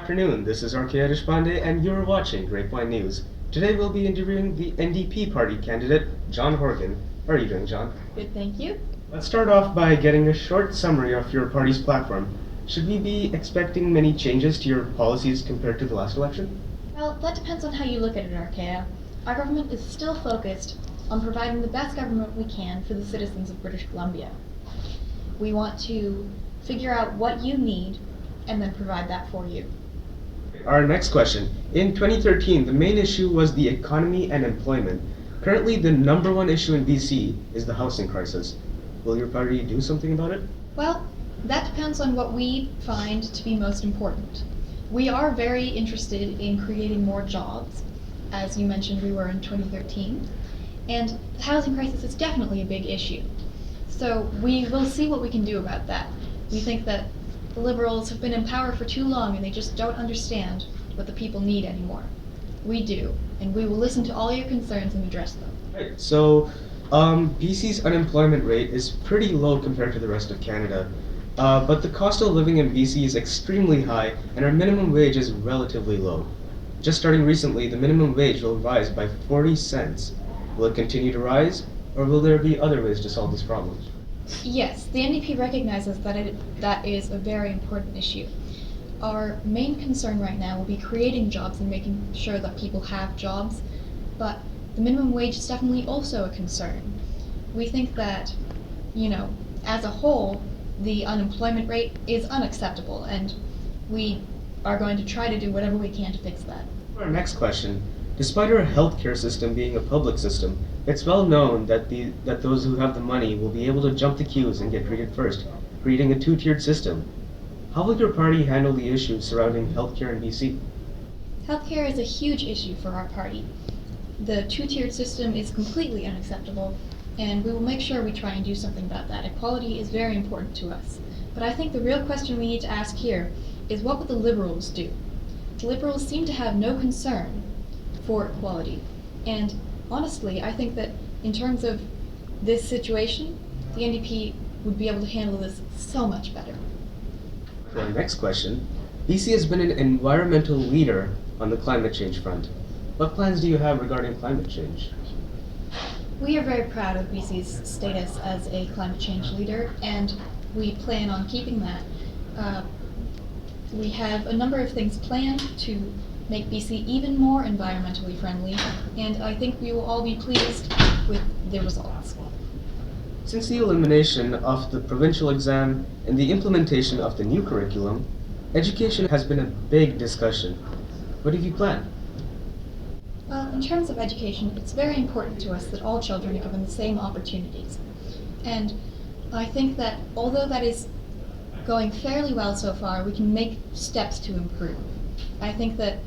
Afternoon, this is Arkeya Deshpande and you're watching Grapevine News. Today we'll be interviewing the NDP party candidate, John Horgan. How are you doing, John? Good, thank you. Let's start off by getting a short summary of your party's platform. Should we be expecting many changes to your policies compared to the last election? Well, that depends on how you look at it, Arkeya. Our government is still focused on providing the best government we can for the citizens of British Columbia. We want to figure out what you need and then provide that for you. Our next question. In 2013, the main issue was the economy and employment. Currently, the number one issue in BC is the housing crisis. Will your party do something about it? Well, that depends on what we find to be most important. We are very interested in creating more jobs, as you mentioned we were in 2013, and the housing crisis is definitely a big issue. So we will see what we can do about that. We think that the Liberals have been in power for too long and they just don't understand what the people need anymore. We do, and we will listen to all your concerns and address them. Right. So, BC's unemployment rate is pretty low compared to the rest of Canada. But the cost of living in BC is extremely high and our minimum wage is relatively low. Just starting recently, the minimum wage will rise by 40 cents. Will it continue to rise, or will there be other ways to solve this problem? Yes, the NDP recognizes that is a very important issue. Our main concern right now will be creating jobs and making sure that people have jobs, but the minimum wage is definitely also a concern. We think that, as a whole, the unemployment rate is unacceptable, and we are going to try to do whatever we can to fix that. Our next question. Despite our healthcare system being a public system, it's well known that those who have the money will be able to jump the queues and get treated first, creating a two-tiered system. How will your party handle the issues surrounding healthcare in BC? Healthcare is a huge issue for our party. The two-tiered system is completely unacceptable, and we will make sure we try and do something about that. Equality is very important to us. But I think the real question we need to ask here is, what would the Liberals do? The Liberals seem to have no concern for equality. And honestly, I think that in terms of this situation, the NDP would be able to handle this so much better. For our next question, BC has been an environmental leader on the climate change front. What plans do you have regarding climate change? We are very proud of BC's status as a climate change leader, and we plan on keeping that. We have a number of things planned to make BC even more environmentally friendly, and I think we will all be pleased with the results. Since the elimination of the provincial exam and the implementation of the new curriculum, education has been a big discussion. What have you planned? Well, in terms of education, it's very important to us that all children are given the same opportunities. And I think that although that is going fairly well so far, we can make steps to improve. I think that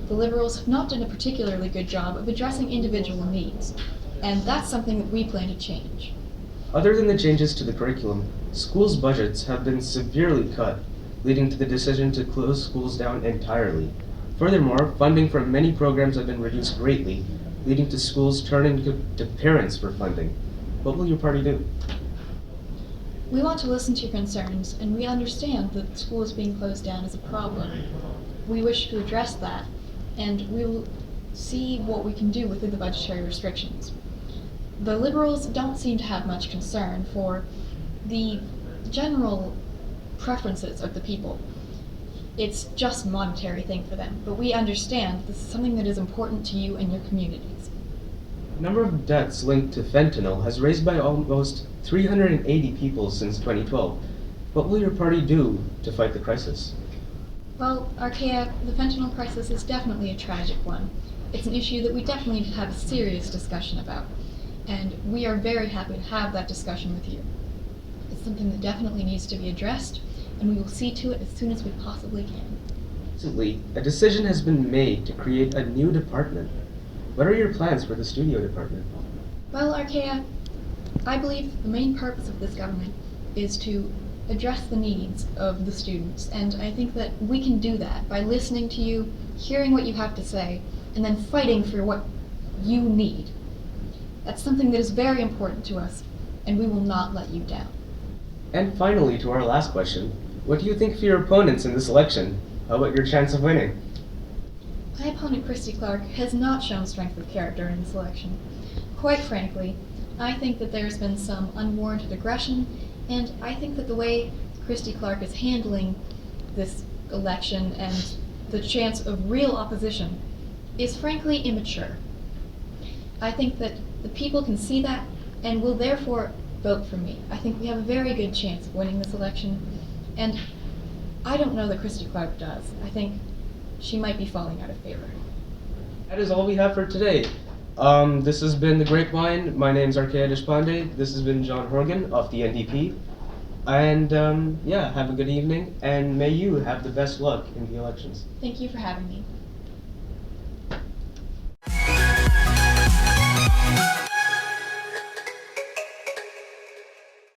the Liberals have not done a particularly good job of addressing individual needs, and that's something that we plan to change. Other than the changes to the curriculum, schools' budgets have been severely cut, leading to the decision to close schools down entirely. Furthermore, funding for many programs have been reduced greatly, leading to schools turning to parents for funding. What will your party do? We want to listen to your concerns, and we understand that schools being closed down is a problem. We wish to address that, and we will see what we can do within the budgetary restrictions. The Liberals don't seem to have much concern for the general preferences of the people. It's just a monetary thing for them, but we understand this is something that is important to you and your communities. The number of deaths linked to fentanyl has raised by almost 380 people since 2012. What will your party do to fight the crisis? Well, Arkeya, the fentanyl crisis is definitely a tragic one. It's an issue that we definitely need to have a serious discussion about, and we are very happy to have that discussion with you. It's something that definitely needs to be addressed, and we will see to it as soon as we possibly can. Recently, a decision has been made to create a new department. What are your plans for the studio department? Well, Arkeya, I believe the main purpose of this government is to address the needs of the students, and I think that we can do that by listening to you, hearing what you have to say, and then fighting for what you need. That's something that is very important to us, and we will not let you down. And finally, to our last question, what do you think of your opponents in this election? How about your chance of winning? My opponent, Christy Clark, has not shown strength of character in this election. Quite frankly, I think that there's been some unwarranted aggression, and I think that the way Christy Clark is handling this election and the chance of real opposition is frankly immature. I think that the people can see that and will therefore vote for me. I think we have a very good chance of winning this election, and I don't know that Christy Clark does. I think she might be falling out of favor. That is all we have for today. This has been the Grapevine. My name's Arkeya Deshpande. This has been John Horgan of the NDP. And yeah, have a good evening, and may you have the best luck in the elections. Thank you for having me.